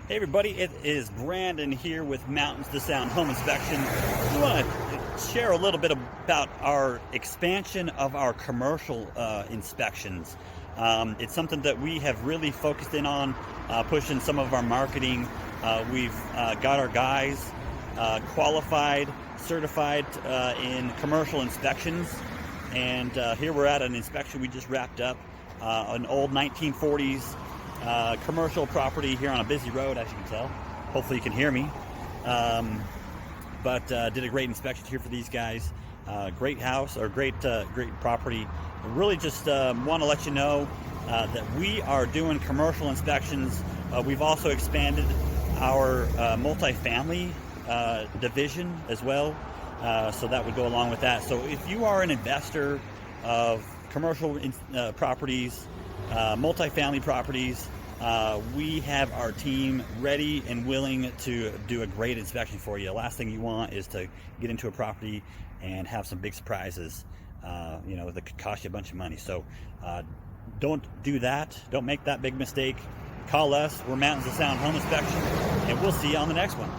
Hey everybody, it is Brandon here with Mountains to Sound Home Inspection. We want to share a little bit about our expansion of our commercial inspections. It's something that we have really focused in on, pushing some of our marketing. We've got our guys qualified, certified in commercial inspections, and here we're at an inspection we just wrapped up, an old 1940s commercial property here on a busy road, as you can tell. Hopefully you can hear me. But did a great inspection here for these guys. Great house, or great property. I really just want to let you know that we are doing commercial inspections. We've also expanded our multifamily division as well. So that would go along with that. So if you are an investor of commercial properties, multifamily properties, we have our team ready and willing to do a great inspection for you. The last thing you want is to get into a property and have some big surprises, that could cost you a bunch of money. So don't do that. Don't make that big mistake. Call us. We're Mountains of Sound Home Inspection, and we'll see you on the next one.